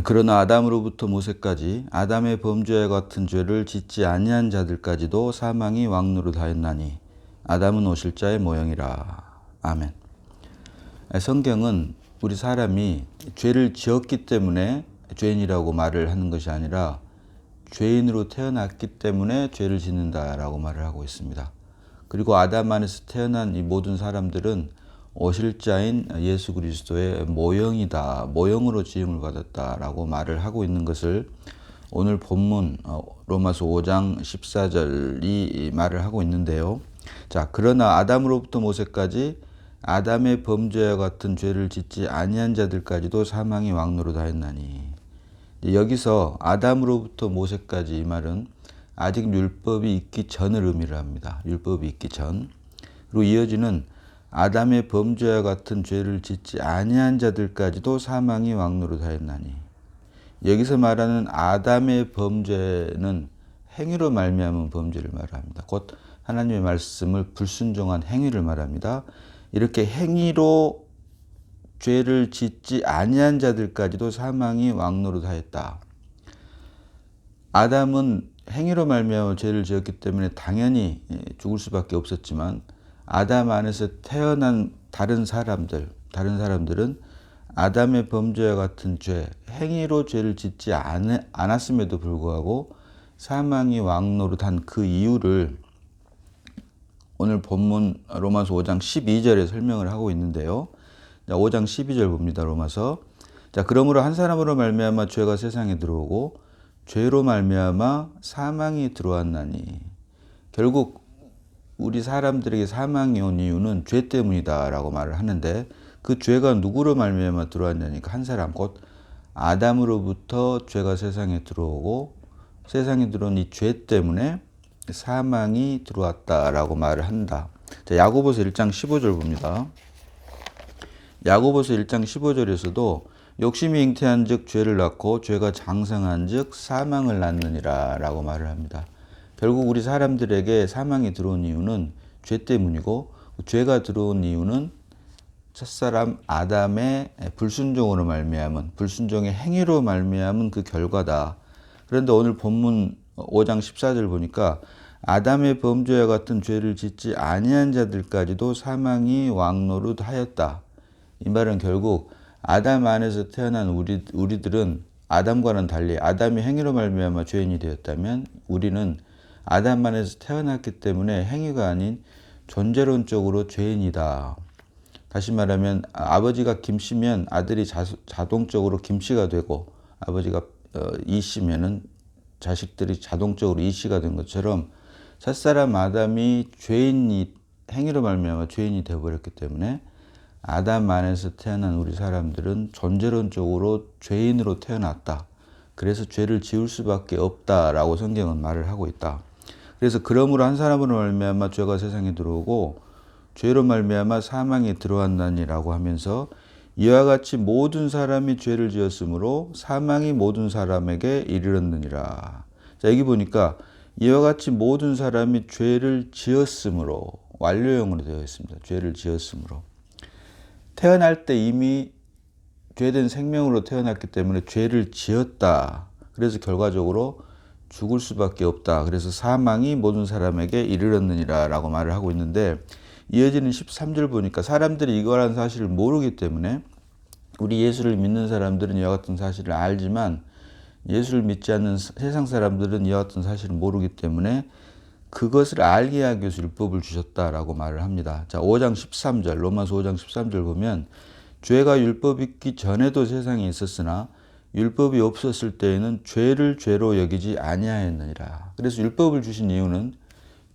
그러나 아담으로부터 모세까지 아담의 범죄와 같은 죄를 짓지 아니한 자들까지도 사망이 왕노릇하였나니 아담은 오실자의 모형이라. 아멘. 성경은 우리 사람이 죄를 지었기 때문에 죄인이라고 말을 하는 것이 아니라 죄인으로 태어났기 때문에 죄를 짓는다라고 말을 하고 있습니다. 그리고 아담 안에서 태어난 이 모든 사람들은 오실 자인 예수 그리스도의 모형이다, 모형으로 지음을 받았다라고 말을 하고 있는 것을 오늘 본문 로마서 5장 14절이 말을 하고 있는데요. 자, 그러나 아담으로부터 모세까지 아담의 범죄와 같은 죄를 짓지 아니한 자들까지도 사망이 왕노릇하였나니. 여기서 아담으로부터 모세까지 이 말은 아직 율법이 있기 전을 의미를 합니다. 율법이 있기 전. 그리고 이어지는 아담의 범죄와 같은 죄를 짓지 아니한 자들까지도 사망이 왕노릇하였나니. 여기서 말하는 아담의 범죄는 행위로 말미암은 범죄를 말합니다. 곧 하나님의 말씀을 불순종한 행위를 말합니다. 이렇게 행위로 죄를 짓지 아니한 자들까지도 사망이 왕노릇하였다. 아담은 행위로 말미암아 죄를 지었기 때문에 당연히 죽을 수밖에 없었지만 아담 안에서 태어난 다른 사람들은 아담의 범죄와 같은 죄, 행위로 죄를 짓지 않았음에도 불구하고 사망이 왕노릇한 그 이유를 오늘 본문 로마서 5장 12절에 설명을 하고 있는데요. 5장 12절 봅니다. 로마서. 자, 그러므로 한 사람으로 말미암아 죄가 세상에 들어오고 죄로 말미암아 사망이 들어왔나니. 결국 우리 사람들에게 사망이 온 이유는 죄 때문이다라고 말을 하는데 그 죄가 누구로 말미암아 들어왔냐니까 한 사람 곧 아담으로부터 죄가 세상에 들어오고 세상에 들어온 이 죄 때문에 사망이 들어왔다라고 말을 한다. 자, 야고보서 1장 15절 봅니다. 야고보서 1장 15절에서도 욕심이 잉태한 즉 죄를 낳고 죄가 장성한 즉 사망을 낳느니라 라고 말을 합니다. 결국 우리 사람들에게 사망이 들어온 이유는 죄 때문이고 죄가 들어온 이유는 첫사람 아담의 불순종으로 말미암은 불순종의 행위로 말미암은 그 결과다. 그런데 오늘 본문 5장 14절 보니까 아담의 범죄와 같은 죄를 짓지 아니한 자들까지도 사망이 왕노릇하였다. 이 말은 결국 아담 안에서 태어난 우리들은 아담과는 달리 아담이 행위로 말미암아 죄인이 되었다면 우리는 아담 안에서 태어났기 때문에 행위가 아닌 존재론적으로 죄인이다. 다시 말하면 아버지가 김씨면 아들이 자동적으로 김씨가 되고 아버지가 이씨면은 자식들이 자동적으로 이씨가 된 것처럼 첫사람 아담이 행위로 말미암아 죄인이 되어버렸기 때문에 아담 안에서 태어난 우리 사람들은 존재론적으로 죄인으로 태어났다. 그래서 죄를 지을 수밖에 없다라고 성경은 말을 하고 있다. 그래서 그러므로 한 사람으로 말미암아 죄가 세상에 들어오고 죄로 말미암아 사망이 들어왔나니라고 하면서 이와 같이 모든 사람이 죄를 지었으므로 사망이 모든 사람에게 이르렀느니라. 자, 여기 보니까 이와 같이 모든 사람이 죄를 지었으므로 완료형으로 되어 있습니다. 죄를 지었으므로. 태어날 때 이미 죄된 생명으로 태어났기 때문에 죄를 지었다. 그래서 결과적으로 죽을 수밖에 없다. 그래서 사망이 모든 사람에게 이르렀느니라 라고 말을 하고 있는데 이어지는 13절 보니까 사람들이 이거라는 사실을 모르기 때문에 우리 예수를 믿는 사람들은 이와 같은 사실을 알지만 예수를 믿지 않는 세상 사람들은 이와 같은 사실을 모르기 때문에 그것을 알게 하기 위해서 율법을 주셨다라고 말을 합니다. 자, 5장 13절, 로마서 5장 13절 보면 죄가 율법이 있기 전에도 세상에 있었으나 율법이 없었을 때에는 죄를 죄로 여기지 아니하였느니라. 그래서 율법을 주신 이유는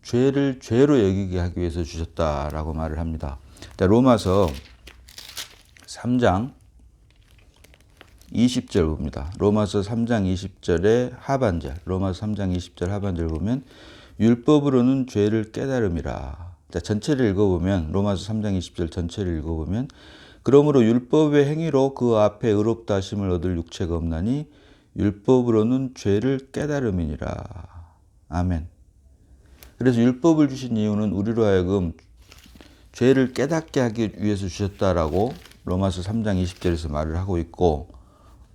죄를 죄로 여기게 하기 위해서 주셨다라고 말을 합니다. 자, 로마서 3장 20절 봅니다. 로마서 3장 20절의 하반절, 로마서 3장 20절 하반절 보면 율법으로는 죄를 깨달음이라. 자, 전체를 읽어보면 로마서 3장 20절 전체를 읽어보면 그러므로 율법의 행위로 그 앞에 의롭다 하심을 얻을 육체가 없나니 율법으로는 죄를 깨달음이니라. 아멘. 그래서 율법을 주신 이유는 우리로 하여금 죄를 깨닫게 하기 위해서 주셨다라고 로마서 3장 20절에서 말을 하고 있고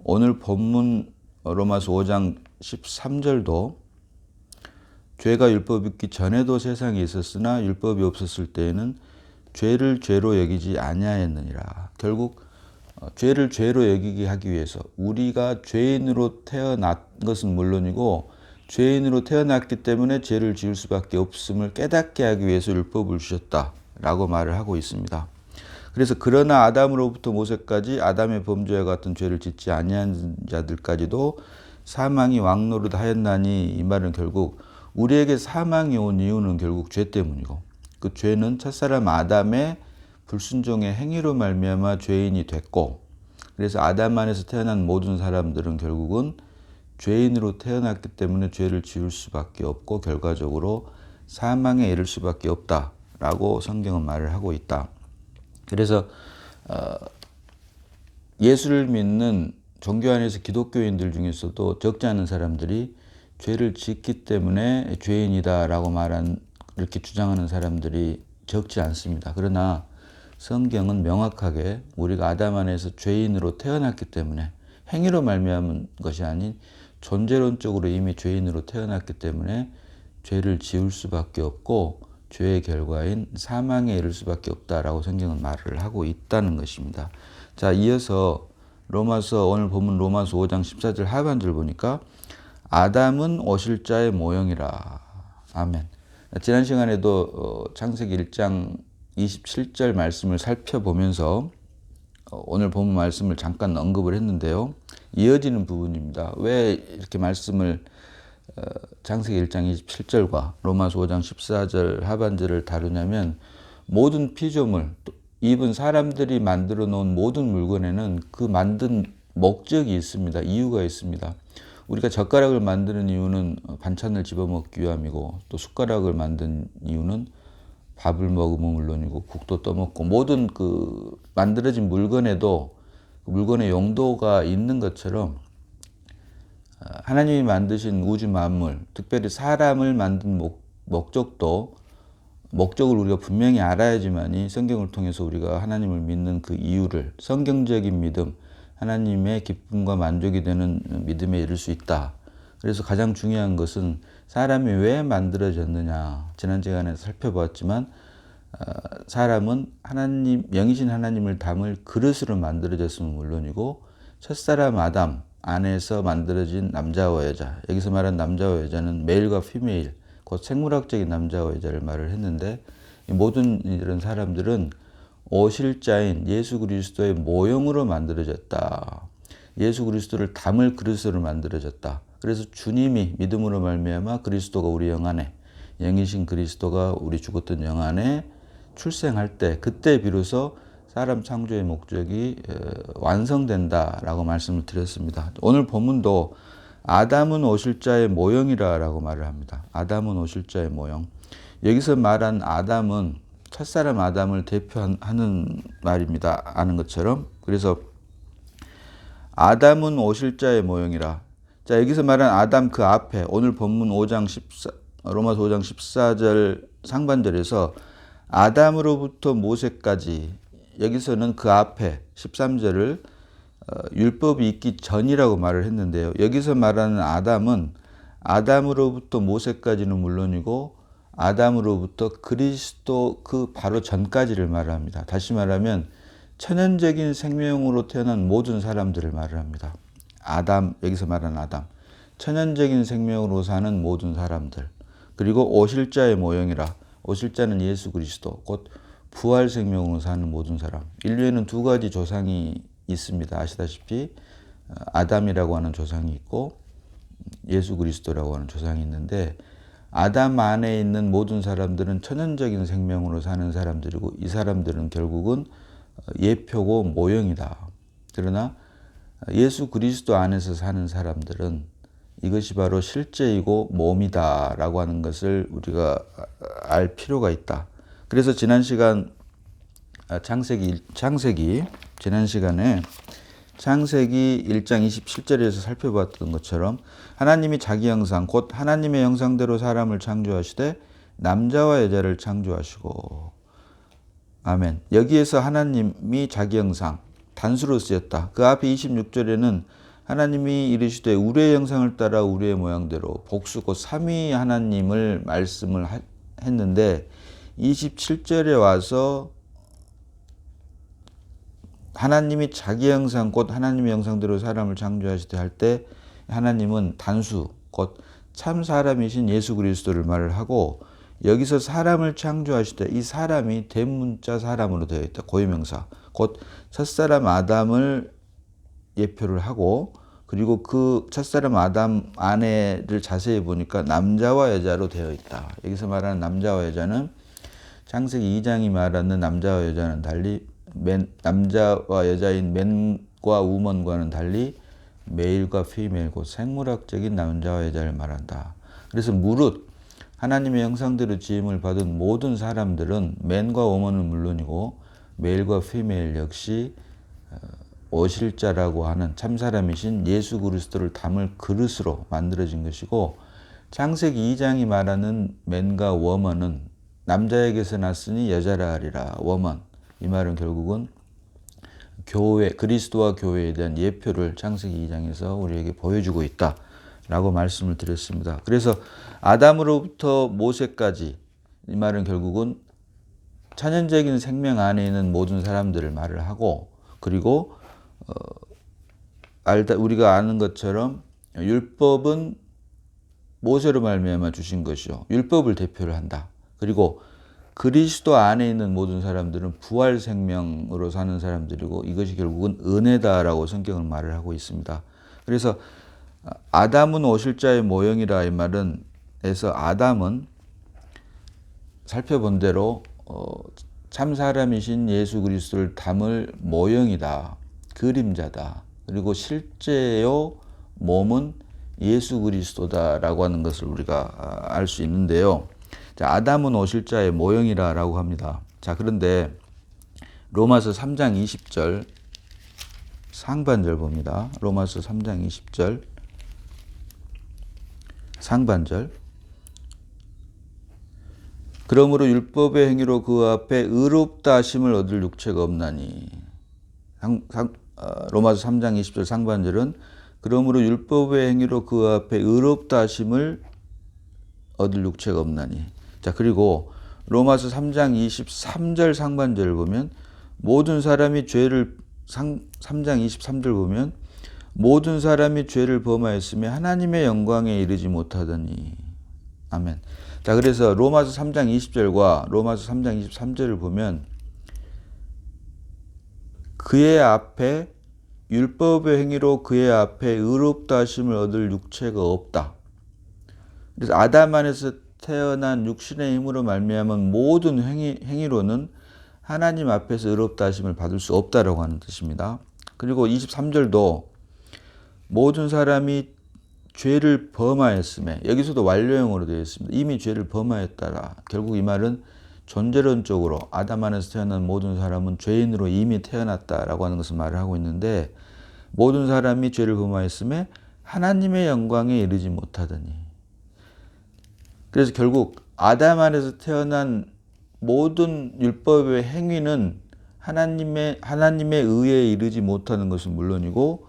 오늘 본문 로마서 5장 13절도 죄가 율법이 있기 전에도 세상에 있었으나 율법이 없었을 때에는 죄를 죄로 여기지 아니하였느니라. 결국 죄를 죄로 여기게 하기 위해서 우리가 죄인으로 태어난 것은 물론이고 죄인으로 태어났기 때문에 죄를 지을 수밖에 없음을 깨닫게 하기 위해서 율법을 주셨다라고 말을 하고 있습니다. 그래서 그러나 아담으로부터 모세까지 아담의 범죄와 같은 죄를 짓지 아니한 자들까지도 사망이 왕노릇하였나니, 이 말은 결국 우리에게 사망이 온 이유는 결국 죄 때문이고, 그 죄는 첫사람 아담의 불순종의 행위로 말미암아 죄인이 됐고, 그래서 아담 안에서 태어난 모든 사람들은 결국은 죄인으로 태어났기 때문에 죄를 지을 수밖에 없고 결과적으로 사망에 이를 수밖에 없다라고 성경은 말을 하고 있다. 그래서 예수를 믿는 종교 안에서 기독교인들 중에서도 적지 않은 사람들이 죄를 짓기 때문에 죄인이다라고 이렇게 주장하는 사람들이 적지 않습니다. 그러나 성경은 명확하게 우리가 아담 안에서 죄인으로 태어났기 때문에, 행위로 말미암은 것이 아닌 존재론적으로 이미 죄인으로 태어났기 때문에 죄를 지을 수밖에 없고 죄의 결과인 사망에 이를 수밖에 없다라고 성경은 말을 하고 있다는 것입니다. 자, 이어서 오늘 본문 로마서 5장 14절 하반절 보니까 아담은 오실 자의 모형이라. 아멘. 지난 시간에도 창세기 1장 27절 말씀을 살펴보면서 오늘 본문 말씀을 잠깐 언급을 했는데요. 이어지는 부분입니다. 왜 이렇게 말씀을 창세기 1장 27절과 로마서 5장 14절 하반절을 다루냐면, 모든 피조물, 이분 사람들이 만들어 놓은 모든 물건에는 그 만든 목적이 있습니다. 이유가 있습니다. 우리가 젓가락을 만드는 이유는 반찬을 집어먹기 위함이고, 또 숟가락을 만든 이유는 밥을 먹으면 물론이고 국도 떠먹고, 모든 그 만들어진 물건에도 그 물건의 용도가 있는 것처럼 하나님이 만드신 우주 만물, 특별히 사람을 만든 목적을 우리가 분명히 알아야지만이 성경을 통해서 우리가 하나님을 믿는 그 이유를, 성경적인 믿음, 하나님의 기쁨과 만족이 되는 믿음에 이를 수 있다. 그래서 가장 중요한 것은 사람이 왜 만들어졌느냐. 지난 시간에 살펴보았지만 사람은 영이신 하나님을 담을 그릇으로 만들어졌으면 물론이고, 첫사람 아담 안에서 만들어진 남자와 여자, 여기서 말한 남자와 여자는 메일과 피메일, 곧 생물학적인 남자와 여자를 말을 했는데, 이 모든 이런 사람들은 오실 자인 예수 그리스도의 모형으로 만들어졌다. 예수 그리스도를 담을 그릇으로 만들어졌다. 그래서 주님이 믿음으로 말미암아 그리스도가 우리 영 안에, 영이신 그리스도가 우리 죽었던 영 안에 출생할 때, 그때 비로소 사람 창조의 목적이 완성된다라고 말씀을 드렸습니다. 오늘 본문도 아담은 오실 자의 모형이라고 말을 합니다. 아담은 오실 자의 모형. 여기서 말한 아담은 첫사람 아담을 대표하는 말입니다. 아는 것처럼. 그래서 아담은 오실 자의 모형이라. 자, 여기서 말한 아담 그 앞에 오늘 본문 로마서 5장 14절 상반절에서 아담으로부터 모세까지, 여기서는 그 앞에 13절을 율법이 있기 전이라고 말을 했는데요. 여기서 말하는 아담은 아담으로부터 모세까지는 물론이고 아담으로부터 그리스도 그 바로 전까지를 말합니다. 다시 말하면 천연적인 생명으로 태어난 모든 사람들을 말을 합니다. 아담, 여기서 말하는 아담, 천연적인 생명으로 사는 모든 사람들, 그리고 오실 자의 모형이라. 오실 자는 예수 그리스도, 곧 부활 생명으로 사는 모든 사람. 인류에는 두 가지 조상이 있습니다. 아시다시피 아담이라고 하는 조상이 있고 예수 그리스도라고 하는 조상이 있는데, 아담 안에 있는 모든 사람들은 천연적인 생명으로 사는 사람들이고, 이 사람들은 결국은 예표고 모형이다. 그러나 예수 그리스도 안에서 사는 사람들은 이것이 바로 실제이고 몸이다라고 하는 것을 우리가 알 필요가 있다. 그래서 지난 시간 지난 시간에 창세기 1장 27절에서 살펴봤던 것처럼 하나님이 자기 형상, 곧 하나님의 형상대로 사람을 창조하시되 남자와 여자를 창조하시고. 아멘. 여기에서 하나님이 자기 형상, 단수로 쓰였다. 그 앞에 26절에는 하나님이 이르시되 우리의 형상을 따라 우리의 모양대로 복수 곧 삼위 하나님을 말씀을 했는데 27절에 와서 하나님이 자기 형상 곧 하나님의 형상대로 사람을 창조하시되 할 때 하나님은 단수 곧 참 사람이신 예수 그리스도를 말을 하고 여기서 사람을 창조하시되 이 사람이 대문자 사람으로 되어 있다. 고유명사 곧 첫사람 아담을 예표를 하고 그리고 그 첫사람 아담 아내를 자세히 보니까 남자와 여자로 되어 있다. 여기서 말하는 남자와 여자는 창세기 2장이 말하는 남자와 여자는 달리 남자와 여자인 맨과 우먼과는 달리 메일과 피메일 곧 생물학적인 남자와 여자를 말한다. 그래서 무릇 하나님의 형상대로 지음을 받은 모든 사람들은 맨과 우먼은 물론이고 메일과 피메일 역시 어실자라고 하는 참사람이신 예수 그리스도를 담을 그릇으로 만들어진 것이고 창세기 2장이 말하는 맨과 워먼은 남자에게서 났으니 여자라 하리라. 워먼 이 말은 결국은 교회 그리스도와 교회에 대한 예표를 창세기 2장에서 우리에게 보여주고 있다라고 말씀을 드렸습니다. 그래서 아담으로부터 모세까지 이 말은 결국은 천연적인 생명 안에 있는 모든 사람들을 말을 하고 그리고 우리가 아는 것처럼 율법은 모세로 말미암아 주신 것이요 율법을 대표를 한다. 그리고 그리스도 안에 있는 모든 사람들은 부활 생명으로 사는 사람들이고 이것이 결국은 은혜다라고 성경은 말을 하고 있습니다. 그래서 아담은 오실자의 모형이라 이 말은 에서 아담은 살펴본 대로 참 사람이신 예수 그리스도를 담을 모형이다. 그림자다. 그리고 실제요 몸은 예수 그리스도다라고 하는 것을 우리가 알 수 있는데요. 자, 아담은 오실자의 모형이라고 합니다. 자, 그런데 로마서 3장 20절 상반절 봅니다. 로마서 3장 20절 상반절 그러므로 율법의 행위로 그 앞에 의롭다 하심을 얻을 육체가 없나니 로마서 3장 20절 상반절은 그러므로 율법의 행위로 그 앞에 의롭다 하심을 얻을 육체가 없나니 자 그리고 로마서 3장 23절 상반절을 보면 모든 사람이 죄를 3장 23절 보면 모든 사람이 죄를 범하였으며 하나님의 영광에 이르지 못하더니 아멘. 자 그래서 로마서 3장 20절과 로마서 3장 23절을 보면 그의 앞에 율법의 행위로 그의 앞에 의롭다 하심을 얻을 육체가 없다. 그래서 아담 안에서 태어난 육신의 힘으로 말미암은 모든 행위로는 하나님 앞에서 의롭다 하심을 받을 수 없다라고 하는 뜻입니다. 그리고 23절도 모든 사람이 죄를 범하였음에 여기서도 완료형으로 되어 있습니다. 이미 죄를 범하였다라. 결국 이 말은 존재론적으로 아담 안에서 태어난 모든 사람은 죄인으로 이미 태어났다라고 하는 것을 말을 하고 있는데 모든 사람이 죄를 범하였음에 하나님의 영광에 이르지 못하더니 그래서 결국 아담 안에서 태어난 모든 율법의 행위는 하나님의 의에 이르지 못하는 것은 물론이고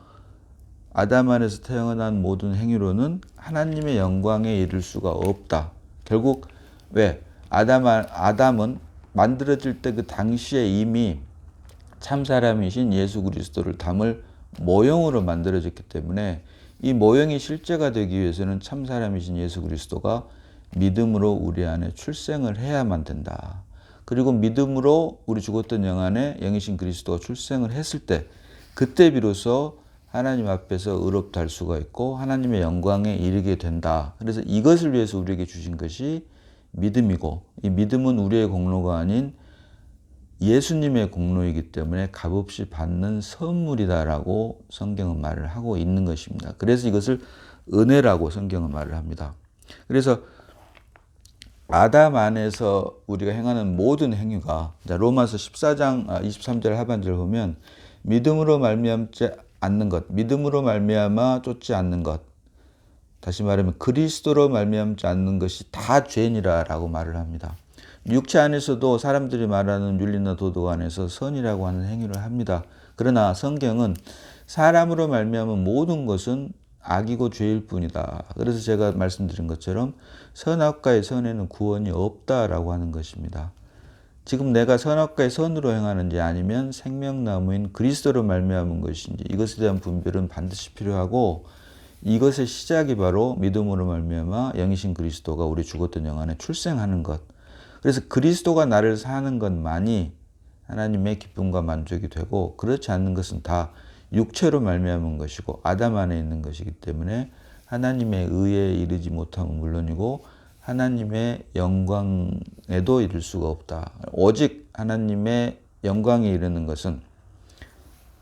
아담 안에서 태어난 모든 행위로는 하나님의 영광에 이를 수가 없다. 결국 왜? 아담은 만들어질 때 그 당시에 이미 참사람이신 예수 그리스도를 담을 모형으로 만들어졌기 때문에 이 모형이 실제가 되기 위해서는 참사람이신 예수 그리스도가 믿음으로 우리 안에 출생을 해야만 된다. 그리고 믿음으로 우리 죽었던 영 안에 영이신 그리스도가 출생을 했을 때 그때 비로소 하나님 앞에서 의롭다 할 수가 있고 하나님의 영광에 이르게 된다. 그래서 이것을 위해서 우리에게 주신 것이 믿음이고 이 믿음은 우리의 공로가 아닌 예수님의 공로이기 때문에 값없이 받는 선물이다라고 성경은 말을 하고 있는 것입니다. 그래서 이것을 은혜라고 성경은 말을 합니다. 그래서 아담 안에서 우리가 행하는 모든 행위가 로마서 14장 23절 하반절을 보면 믿음으로 말미암지 않는 것, 믿음으로 말미암아 쫓지 않는 것, 다시 말하면 그리스도로 말미암지 않는 것이 다 죄니라라고 말을 합니다. 육체 안에서도 사람들이 말하는 윤리나 도덕 안에서 선이라고 하는 행위를 합니다. 그러나 성경은 사람으로 말미암은 모든 것은 악이고 죄일 뿐이다. 그래서 제가 말씀드린 것처럼 선악과의 선에는 구원이 없다라고 하는 것입니다. 지금 내가 선악과의 선으로 행하는지 아니면 생명나무인 그리스도로 말미암은 것인지 이것에 대한 분별은 반드시 필요하고, 이것의 시작이 바로 믿음으로 말미암아 영이신 그리스도가 우리 죽었던 영 안에 출생하는 것. 그래서 그리스도가 나를 사는 것만이 하나님의 기쁨과 만족이 되고, 그렇지 않는 것은 다 육체로 말미암은 것이고 아담 안에 있는 것이기 때문에 하나님의 의에 이르지 못함은 물론이고 하나님의 영광에도 이를 수가 없다. 오직 하나님의 영광에 이르는 것은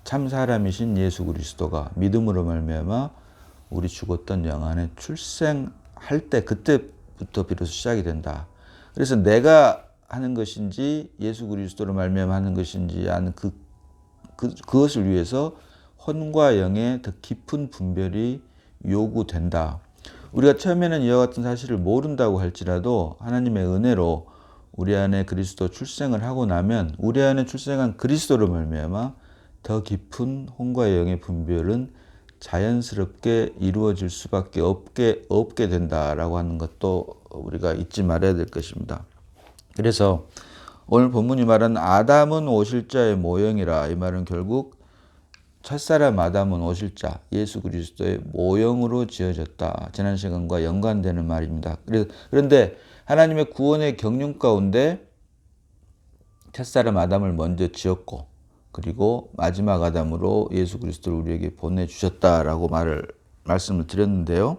참 사람이신 예수 그리스도가 믿음으로 말미암아 우리 죽었던 영 안에 출생할 때, 그때부터 비로소 시작이 된다. 그래서 내가 하는 것인지 예수 그리스도로 말미암아 하는 것인지 아는 그것을 위해서 혼과 영의 더 깊은 분별이 요구된다. 우리가 처음에는 이와 같은 사실을 모른다고 할지라도 하나님의 은혜로 우리 안에 그리스도 출생을 하고 나면 우리 안에 출생한 그리스도로 말미암아 더 깊은 혼과 영의 분별은 자연스럽게 이루어질 수밖에 없게 된다라고 하는 것도 우리가 잊지 말아야 될 것입니다. 그래서 오늘 본문이 말하는 아담은 오실자의 모형이라, 이 말은 결국 첫사람 아담은 오실자 예수 그리스도의 모형으로 지어졌다. 지난 시간과 연관되는 말입니다. 그런데 하나님의 구원의 경륜 가운데 첫사람 아담을 먼저 지었고, 그리고 마지막 아담으로 예수 그리스도를 우리에게 보내주셨다라고 말씀을 드렸는데요.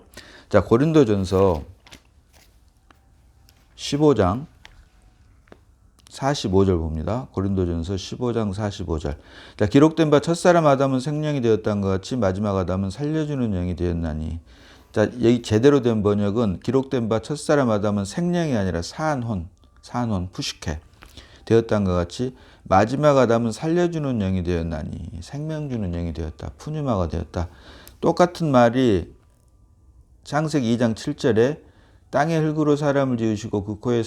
자, 고린도전서 15장 45절 봅니다. 고린도전서 15장 45절. 자, 기록된 바 첫사람 아담은 생령이 되었다는 것 같이 마지막 아담은 살려주는 영이 되었나니. 자, 여기 제대로 된 번역은 기록된 바 첫사람 아담은 생령이 아니라 산혼, 푸시케 되었다는 것 같이 마지막 아담은 살려주는 영이 되었나니, 생명 주는 영이 되었다. 푸뉴마가 되었다. 똑같은 말이 창세기 2장 7절에 땅의 흙으로 사람을 지으시고 그 코에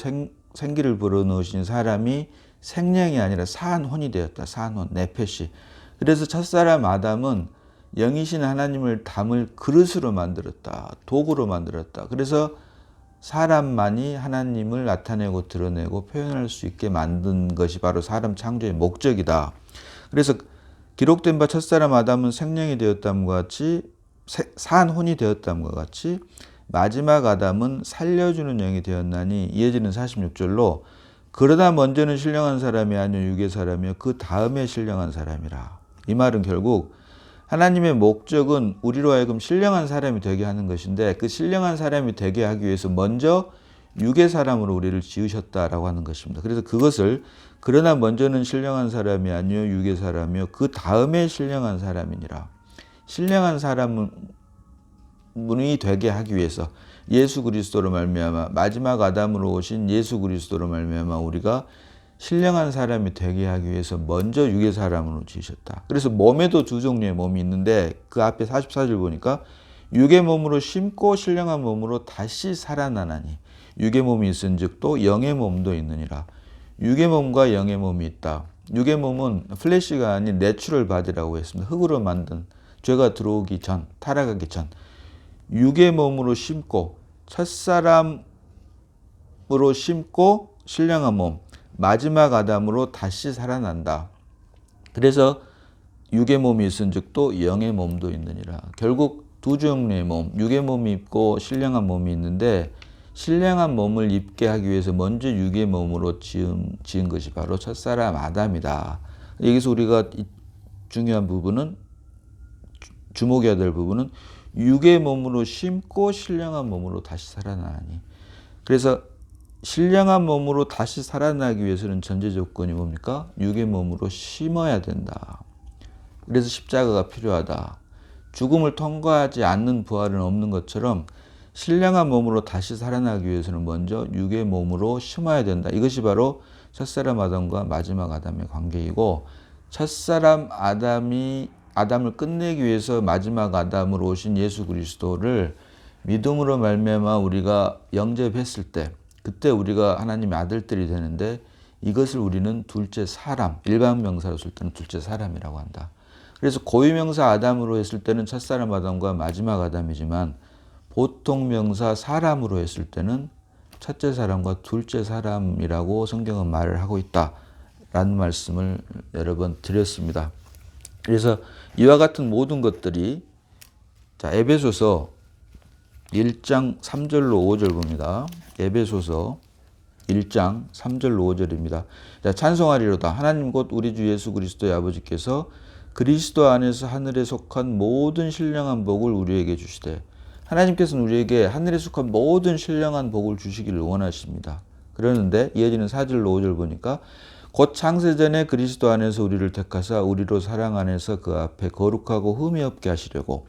생기를 불어넣으신 사람이 생명이 아니라 산혼이 되었다. 산혼, 네페시. 그래서 첫사람 아담은 영이신 하나님을 담을 그릇으로 만들었다. 도구로 만들었다. 그래서 사람만이 하나님을 나타내고 드러내고 표현할 수 있게 만든 것이 바로 사람 창조의 목적이다. 그래서 기록된 바 첫사람 아담은 생명이 되었다함과 같이, 산혼이 되었다함과 같이 마지막 아담은 살려주는 영이 되었나니, 이어지는 46절로 그러나 먼저는 신령한 사람이 아니요 육의 사람이요 그 다음에 신령한 사람이라. 이 말은 결국 하나님의 목적은 우리로 하여금 신령한 사람이 되게 하는 것인데, 그 신령한 사람이 되게 하기 위해서 먼저 육의 사람으로 우리를 지으셨다라고 하는 것입니다. 그래서 그것을 그러나 먼저는 신령한 사람이 아니요 육의 사람이요 그 다음에 신령한 사람이니라. 신령한 사람은 분이 되게 하기 위해서 예수 그리스도로 말미암아 마지막 아담으로 오신 예수 그리스도로 말미암아 우리가 신령한 사람이 되게 하기 위해서 먼저 육의 사람으로 지으셨다. 그래서 몸에도 두 종류의 몸이 있는데 그 앞에 44절 보니까 육의 몸으로 심고 신령한 몸으로 다시 살아나나니, 육의 몸이 있은즉 또 영의 몸도 있느니라. 육의 몸과 영의 몸이 있다. 육의 몸은 플래시가 아닌 내추럴 바디라고 했습니다. 흙으로 만든, 죄가 들어오기 전, 타락하기 전 육의 몸으로 심고, 첫사람으로 심고 신령한 몸, 마지막 아담으로 다시 살아난다. 그래서 육의 몸이 있은즉 또 영의 몸도 있느니라. 결국 두 종류의 몸, 육의 몸이 있고 신령한 몸이 있는데, 신령한 몸을 입게 하기 위해서 먼저 육의 몸으로 지은 것이 바로 첫사람 아담이다. 여기서 우리가 중요한 부분은, 주목해야 될 부분은 육의 몸으로 심고 신령한 몸으로 다시 살아나니. 그래서 신령한 몸으로 다시 살아나기 위해서는 전제 조건이 뭡니까? 육의 몸으로 심어야 된다. 그래서 십자가가 필요하다. 죽음을 통과하지 않는 부활은 없는 것처럼 신령한 몸으로 다시 살아나기 위해서는 먼저 육의 몸으로 심어야 된다. 이것이 바로 첫사람 아담과 마지막 아담의 관계이고, 첫사람 아담을 끝내기 위해서 마지막 아담으로 오신 예수 그리스도를 믿음으로 말미암아 우리가 영접했을 때, 그때 우리가 하나님의 아들들이 되는데, 이것을 우리는 둘째 사람, 일반 명사로 쓸 때는 둘째 사람이라고 한다. 그래서 고유명사 아담으로 했을 때는 첫사람 아담과 마지막 아담이지만 보통 명사 사람으로 했을 때는 첫째 사람과 둘째 사람이라고 성경은 말을 하고 있다라는 말씀을 여러 번 드렸습니다. 그래서 이와 같은 모든 것들이 자, 에베소서 1장 3절로 5절 봅니다. 에베소서 1장 3절로 5절입니다. 자, 찬송하리로다. 하나님 곧 우리 주 예수 그리스도의 아버지께서 그리스도 안에서 하늘에 속한 모든 신령한 복을 우리에게 주시되, 하나님께서는 우리에게 하늘에 속한 모든 신령한 복을 주시기를 원하십니다. 그러는데 이어지는 4절로 5절 보니까 곧 창세전에 그리스도 안에서 우리를 택하사 우리로 사랑 안에서 그 앞에 거룩하고 흠이 없게 하시려고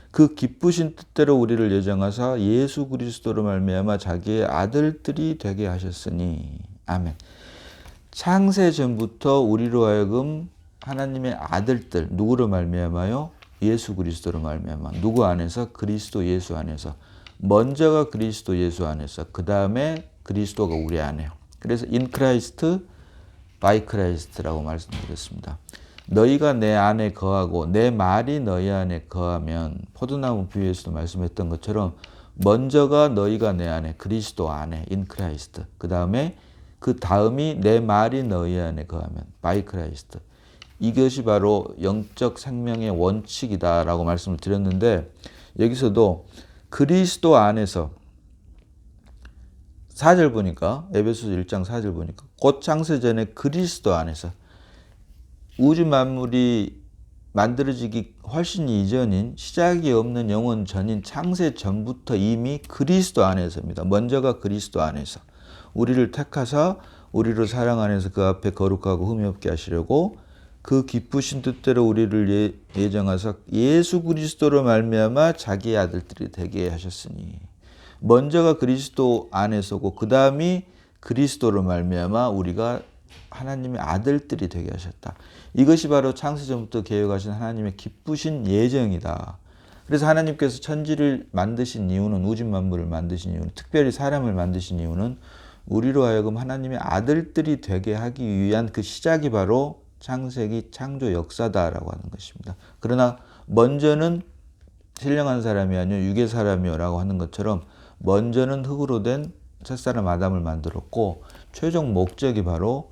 그 기쁘신 뜻대로 우리를 예정하사 예수 그리스도로 말미암아 자기의 아들들이 되게 하셨으니. 아멘. 창세 전부터 우리로 하여금 하나님의 아들들, 누구로 말미암아요? 예수 그리스도로 말미암아. 누구 안에서? 그리스도 예수 안에서. 먼저가 그리스도 예수 안에서, 그 다음에 그리스도가 우리 안에요. 그래서 in Christ, by Christ라고 말씀드렸습니다. 너희가 내 안에 거하고 내 말이 너희 안에 거하면, 포도나무 비유에서도 말씀했던 것처럼 먼저가 너희가 내 안에, 그리스도 안에, in Christ. 그 다음이 내 말이 너희 안에 거하면, by Christ. 이것이 바로 영적 생명의 원칙이다라고 말씀을 드렸는데, 여기서도 그리스도 안에서 4절 보니까, 에베소서 1장 4절 보니까 곧 창세전에 그리스도 안에서, 우주 만물이 만들어지기 훨씬 이전인, 시작이 없는 영원 전인 창세 전부터 이미 그리스도 안에서입니다. 먼저가 그리스도 안에서 우리를 택하사 우리로 사랑 안에서 그 앞에 거룩하고 흠이 없게 하시려고 그 기쁘신 뜻대로 우리를 예정하사 예수 그리스도로 말미암아 자기의 아들들이 되게 하셨으니. 먼저가 그리스도 안에서고 그 다음이 그리스도로 말미암아 우리가 하나님의 아들들이 되게 하셨다. 이것이 바로 창세전부터 계획하신 하나님의 기쁘신 예정이다. 그래서 하나님께서 천지를 만드신 이유는, 우주 만물을 만드신 이유는, 특별히 사람을 만드신 이유는 우리로 하여금 하나님의 아들들이 되게 하기 위한 그 시작이 바로 창세기 창조 역사다라고 하는 것입니다. 그러나 먼저는 신령한 사람이 아니요 육의 사람이요라고 하는 것처럼 먼저는 흙으로 된 첫사람 아담을 만들었고, 최종 목적이 바로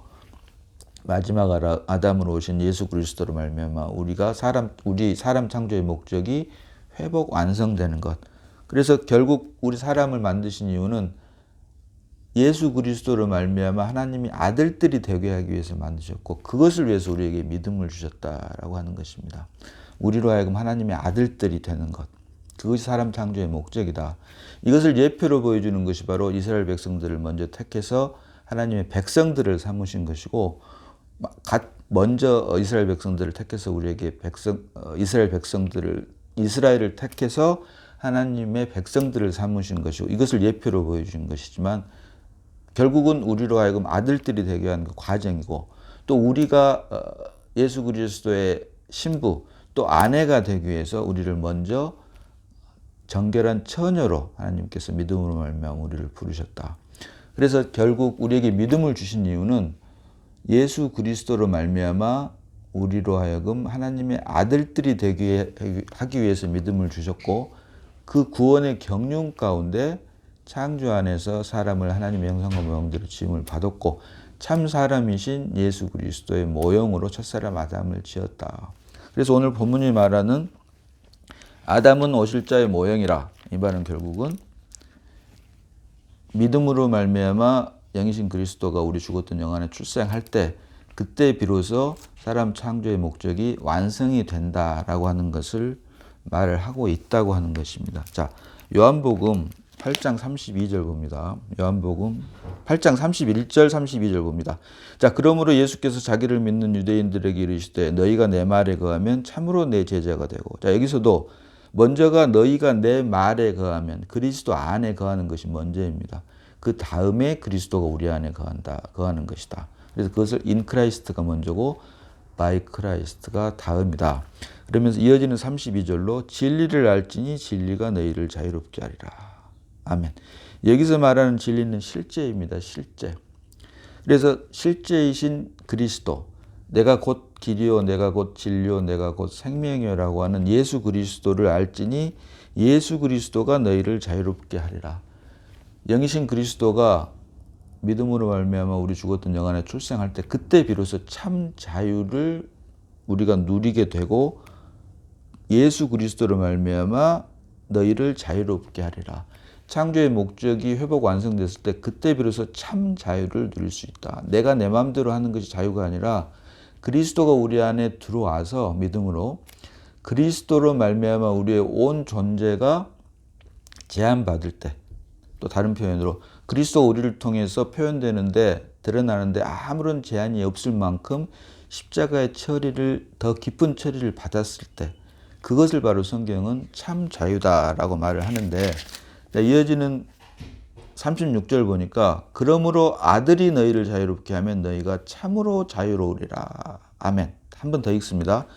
마지막 아담으로 오신 예수 그리스도로 말미암아 우리 사람 창조의 목적이 회복 완성되는 것. 그래서 결국 우리 사람을 만드신 이유는 예수 그리스도로 말미암아 하나님이 아들들이 되게 하기 위해서 만드셨고, 그것을 위해서 우리에게 믿음을 주셨다라고 하는 것입니다. 우리로 하여금 하나님의 아들들이 되는 것. 그것이 사람 창조의 목적이다. 이것을 예표로 보여주는 것이 바로 이스라엘 백성들을 먼저 택해서 하나님의 백성들을 삼으신 것이고, 먼저 이스라엘 백성들을 택해서 우리에게 이스라엘을 택해서 하나님의 백성들을 삼으신 것이고, 이것을 예표로 보여준 것이지만 결국은 우리로 하여금 아들들이 되게 하는 그 과정이고, 또 우리가 예수 그리스도의 신부 또 아내가 되기 위해서 우리를 먼저 정결한 처녀로 하나님께서 믿음으로 말미암아 우리를 부르셨다. 그래서 결국 우리에게 믿음을 주신 이유는 예수 그리스도로 말미암아 우리로 하여금 하나님의 아들들이 되게 하기 위해서 믿음을 주셨고, 그 구원의 경륜 가운데 창조 안에서 사람을 하나님의 형상과 모형대로 지음을 받았고, 참 사람이신 예수 그리스도의 모형으로 첫사람 아담을 지었다. 그래서 오늘 본문이 말하는 아담은 오실 자의 모형이라, 이 말은 결국은 믿음으로 말미암아 영이신 그리스도가 우리 죽었던 영안에 출생할 때, 그때 비로소 사람 창조의 목적이 완성이 된다라고 하는 것을 말을 하고 있다고 하는 것입니다. 자, 요한복음 8장 32절 봅니다. 요한복음 8장 31절 32절 봅니다. 자, 그러므로 예수께서 자기를 믿는 유대인들에게 이르시되 너희가 내 말에 거하면 참으로 내 제자가 되고. 자, 여기서도 먼저가 너희가 내 말에 거하면, 그리스도 안에 거하는 것이 먼저입니다. 그 다음에 그리스도가 우리 안에 거하는 것이다. 그래서 그것을 in Christ가 먼저고 by Christ가 다음이다. 그러면서 이어지는 32절로 진리를 알지니 진리가 너희를 자유롭게 하리라. 아멘. 여기서 말하는 진리는 실제입니다. 실제. 그래서 실제이신 그리스도, 내가 곧 길이요 내가 곧 진리요 내가 곧 생명이요라고 하는 예수 그리스도를 알지니 예수 그리스도가 너희를 자유롭게 하리라. 영이신 그리스도가 믿음으로 말미암아 우리 죽었던 영안에 출생할 때 그때 비로소 참 자유를 우리가 누리게 되고 예수 그리스도로 말미암아 너희를 자유롭게 하리라. 창조의 목적이 회복 완성됐을 때 그때 비로소 참 자유를 누릴 수 있다. 내가 내 마음대로 하는 것이 자유가 아니라 그리스도가 우리 안에 들어와서 믿음으로 그리스도로 말미암아 우리의 온 존재가 제한받을 때, 또 다른 표현으로 그리스도가 우리를 통해서 표현되는데 드러나는데 아무런 제한이 없을 만큼 십자가의 처리를 더 깊은 처리를 받았을 때 그것을 바로 성경은 참 자유다라고 말을 하는데, 이어지는 36절 보니까 그러므로 아들이 너희를 자유롭게 하면 너희가 참으로 자유로우리라. 아멘. 한 번 더 읽습니다.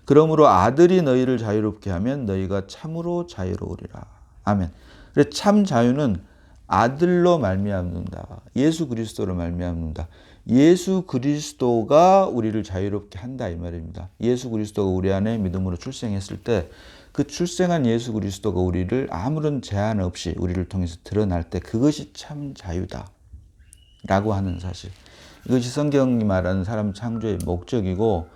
그러므로 아들이 너희를 자유롭게 하면 너희가 참으로 자유로우리라. 아멘. 그래서 참 자유는 아들로 말미암는다. 예수 그리스도로 말미암는다. 예수 그리스도가 우리를 자유롭게 한다 이 말입니다. 예수 그리스도가 우리 안에 믿음으로 출생했을 때 그 출생한 예수 그리스도가 우리를 아무런 제한 없이 우리를 통해서 드러날 때 그것이 참 자유다 라고 하는 사실. 이것이 성경이 말하는 사람 창조의 목적이고,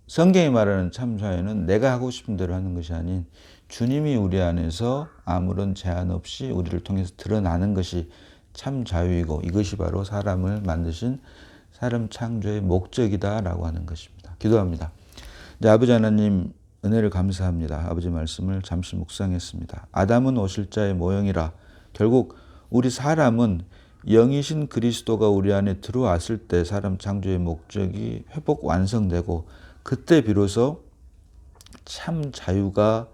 성경이 말하는 참 자유는 내가 하고 싶은 대로 하는 것이 아닌 주님이 우리 안에서 아무런 제한 없이 우리를 통해서 드러나는 것이 참 자유이고, 이것이 바로 사람을 만드신 사람 창조의 목적이다라고 하는 것입니다. 기도합니다. 이제 아버지 하나님 은혜를 감사합니다. 아버지 말씀을 잠시 묵상했습니다. 아담은 오실자의 모형이라. 결국 우리 사람은 영이신 그리스도가 우리 안에 들어왔을 때 사람 창조의 목적이 회복 완성되고 그때 비로소 참 자유가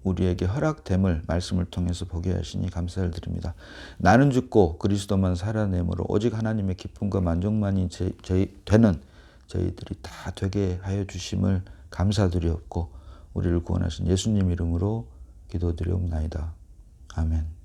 우리에게 허락됨을 말씀을 통해서 보게 하시니 감사를 드립니다. 나는 죽고 그리스도만 살아내므로 오직 하나님의 기쁨과 만족만이 되는 저희들이 다 되게 하여 주심을 감사드리옵고 우리를 구원하신 예수님 이름으로 기도드리옵나이다. 아멘.